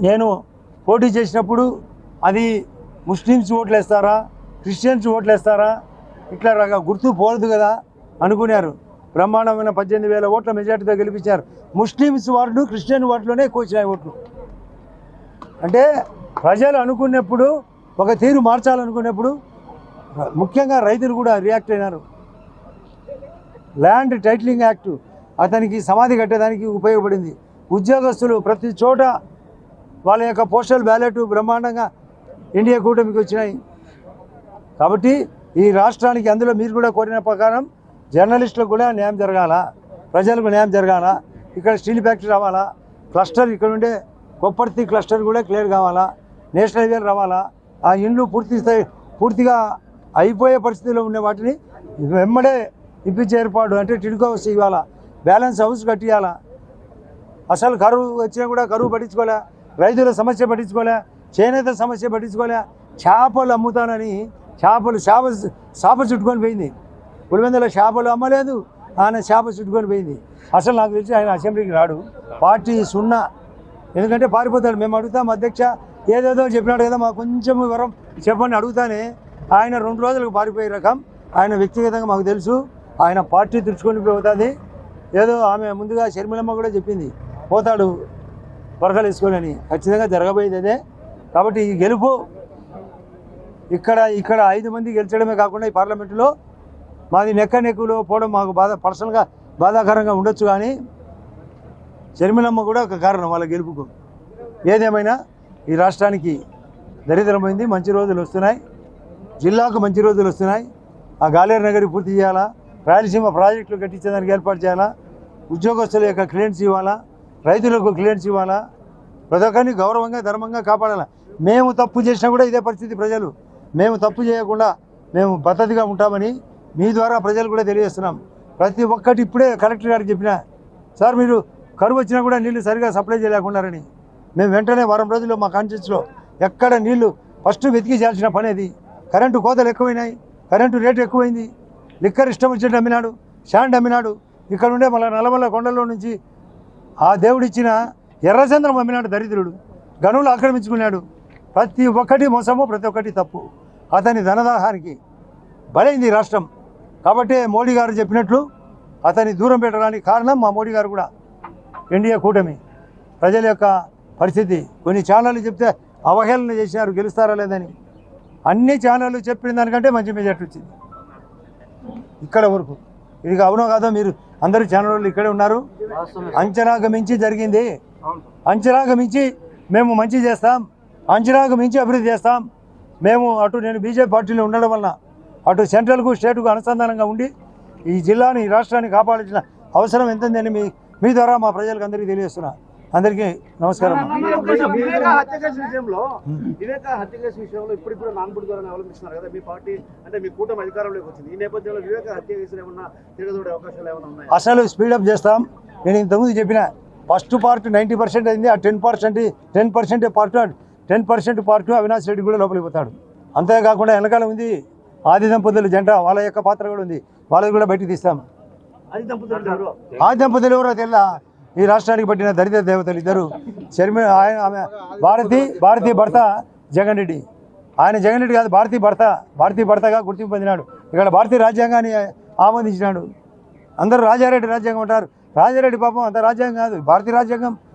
నేను పోటీ చేసినప్పుడు అది ముస్లిమ్స్ ఓట్లు వేస్తారా, క్రిస్టియన్స్ ఓట్లు వేస్తారా, ఇట్లా గుర్తు పోలేదు కదా అనుకున్నారు. బ్రహ్మాండమైన 18,000 ఓట్ల మెజార్టీతో గెలిపించారు. ముస్లిమ్స్ వార్డు, క్రిస్టియన్ వార్డులోనే ఎక్కువ వచ్చినాయి ఓట్లు. అంటే ప్రజలు అనుకున్నప్పుడు ఒక తీరు మార్చాలనుకున్నప్పుడు ముఖ్యంగా రైతులు కూడా రియాక్ట్ అయినారు. ల్యాండ్ టైటిలింగ్ యాక్టు అతనికి సమాధి కట్టడానికి ఉపయోగపడింది. ఉద్యోగస్తులు ప్రతి చోట వాళ్ళ యొక్క పోస్టల్ బ్యాలెట్ బ్రహ్మాండంగా ఇండియా కూటమికి వచ్చినాయి. కాబట్టి ఈ రాష్ట్రానికి అందులో మీరు కూడా కోరిన ప్రకారం జర్నలిస్టులకు కూడా న్యాయం జరగాల, ప్రజలకు న్యాయం జరగాల. ఇక్కడ స్టీల్ ఫ్యాక్టరీ రావాలా, క్లస్టర్ ఇక్కడ ఉండే కొప్పర్తి క్లస్టర్ కూడా క్లియర్ కావాలా, నేషనల్ హైవే రావాలా. ఆ ఇండ్లు పూర్తిగా అయిపోయే పరిస్థితిలో ఉన్న వాటిని వెంబడే ఇప్పించే ఏర్పాటు అంటే టిడ్కో హౌస్ ఇవ్వాలా, బ్యాలెన్స్ హౌస్ కట్టియాలా. అసలు కరువు వచ్చినా కూడా కరువు పట్టించుకోలే, రైతుల సమస్య పట్టించుకోలే, చేనేత సమస్య పట్టించుకోలే. చేపలు అమ్ముతానని చేప చుట్టుకొని పోయింది. పులివెందుల చేపలు అమ్మలేదు, ఆయన చేప చుట్టుకొని పోయింది. అసలు నాకు తెలిసి ఆయన అసెంబ్లీకి రాడు, పార్టీ సున్నా. ఎందుకంటే పారిపోతాడు. మేము అడుగుతాం అధ్యక్ష ఏదేదో చెప్పినాడు కదా మాకు కొంచెం వివరం చెప్పని అడుగుతానే ఆయన 2 రోజులకు పారిపోయే రకం. ఆయన వ్యక్తిగతంగా మాకు తెలుసు, ఆయన పార్టీ తెరుచుకొని పోతుంది. ఏదో ఆమె ముందుగా షర్మిలమ్మ కూడా చెప్పింది పోతాడు వరకలు వేసుకొని అని. ఖచ్చితంగా జరగబోయేది అదే. కాబట్టి ఈ గెలుపు ఇక్కడ 5 మంది గెలిచడమే కాకుండా ఈ పార్లమెంటులో మాది నెక్కులో పోవడం మాకు పర్సనల్గా బాధాకరంగా ఉండొచ్చు. కానీ షర్మిలమ్మ కూడా ఒక కారణం వాళ్ళ గెలుపుకు. ఏదేమైనా ఈ రాష్ట్రానికి దరిద్రమైంది. మంచి రోజులు వస్తున్నాయి, జిల్లాకు మంచి రోజులు వస్తున్నాయి. ఆ గాలేరు నగరి పూర్తి చేయాలా, రాయలసీమ ప్రాజెక్టులు కట్టించేదానికి ఏర్పాటు చేయాలా, ఉద్యోగస్తుల యొక్క క్లియరెన్స్ ఇవ్వాలా, రైతులకు క్లియరెన్స్ ఇవ్వాలా, ప్రతి ఒక్కరిని గౌరవంగా ధర్మంగా కాపాడాలా. మేము తప్పు చేసినా కూడా ఇదే పరిస్థితి. ప్రజలు మేము తప్పు చేయకుండా మేము పద్ధతిగా ఉంటామని మీ ద్వారా ప్రజలు కూడా తెలియజేస్తున్నాం. ప్రతి ఒక్కటి ఇప్పుడే కలెక్టర్ గారికి చెప్పిన, సార్ మీరు కరువు వచ్చినా కూడా నీళ్లు సరిగా సప్లై చేయలేకున్నారని. మేము వెంటనే వారం రోజుల్లో మా కాన్స్టిట్యూన్సీలో ఎక్కడ నీళ్లు ఫస్ట్ వెతికి చేయాల్సిన పని అది. కరెంటు కోతలు ఎక్కువైనాయి, కరెంటు రేటు ఎక్కువైంది, లిక్కర్ ఇష్టం వచ్చినట్టు అమ్మినాడు, శాండ్ అమ్మినాడు. ఇక్కడ ఉండే మళ్ళీ నల్లమల్ల కొండల్లో నుంచి ఆ దేవుడిచ్చిన ఎర్రచంద్రం అమ్మినాడు దరిద్రుడు, గనులు ఆక్రమించుకున్నాడు. ప్రతి ఒక్కటి మోసము, ప్రతి ఒక్కటి తప్పు. అతని ధనదాహానికి బలైంది రాష్ట్రం. కాబట్టి మోడీ గారు చెప్పినట్లు అతన్ని దూరం పెట్టడానికి కారణం మా మోడీ గారు కూడా ఇండియా కూటమి. ప్రజల యొక్క పరిస్థితి కొన్ని ఛానళ్ళు చెప్తే అవహేళన చేశారు గెలుస్తారా లేదని. అన్ని ఛానళ్ళు చెప్పిన దానికంటే మంచి మెజార్టీ వచ్చింది ఇక్కడ వరకు. ఇది అవునో కాదో మీరు అందరూ ఛానల్ వాళ్ళు ఇక్కడే ఉన్నారు. అంచనాకు మించి జరిగింది, అంచనాకు మించి మేము మంచి చేస్తాం, అంచనాకు మించి అభివృద్ధి చేస్తాం. మేము నేను బీజేపీ పార్టీలో ఉండడం వలన అటు సెంట్రల్కు స్టేట్కు అనుసంధానంగా ఉండి ఈ జిల్లాని ఈ రాష్ట్రాన్ని కాపాడాల్సిన అవసరం ఎంతందని మీ ద్వారా మా ప్రజలకు అందరికీ తెలియజేస్తున్నా. అందరికీ నమస్కారం. వివేక హత్య కేసు విషయంలో ఇప్పుడు నాన్పుడి ద్వారా అవలంబిస్తున్నారు కదా మీ పార్టీ, అంటే మీ కూటమి అధికారంలోకి వచ్చింది. ఈ నేపథ్యంలో వివేక హత్య కేసులు ఏమన్నా తిరగదూడే అవకాశాలు ఏమైనా ఉన్నాయి? అసలు స్పీడప్ చేస్తాం. నేను ఇంతకుముందు చెప్పిన ఫస్ట్ పార్ట్ 90% అయింది. ఆ 10% పార్ట్ అవినాష్ రెడ్డి కూడా లోపలికి పోతాడు. అంతేకాకుండా వెనకాల ఉంది ఆది దంపతుల జంట, వాళ్ళ యొక్క పాత్ర కూడా ఉంది, వాళ్ళది కూడా బయటికి తీస్తాం. ఆది దంపతులు ఎవరో తెల్లా, ఈ రాష్ట్రానికి పట్టిన దరిద్ర దేవతలు ఇద్దరు. ఆమె భారతీ భర్త జగన్ రెడ్డి. ఆయన జగన్ రెడ్డి కాదు, భారతీ భర్తగా గుర్తింపు పొందినాడు. ఇక్కడ భారతీయ రాజ్యాంగాన్ని ఆమోదించినాడు. అందరూ రాజారెడ్డి రాజ్యాంగం అంటారు. రాజారెడ్డి పాపం అంత రాజ్యాంగం కాదు, భారతీయ రాజ్యాంగం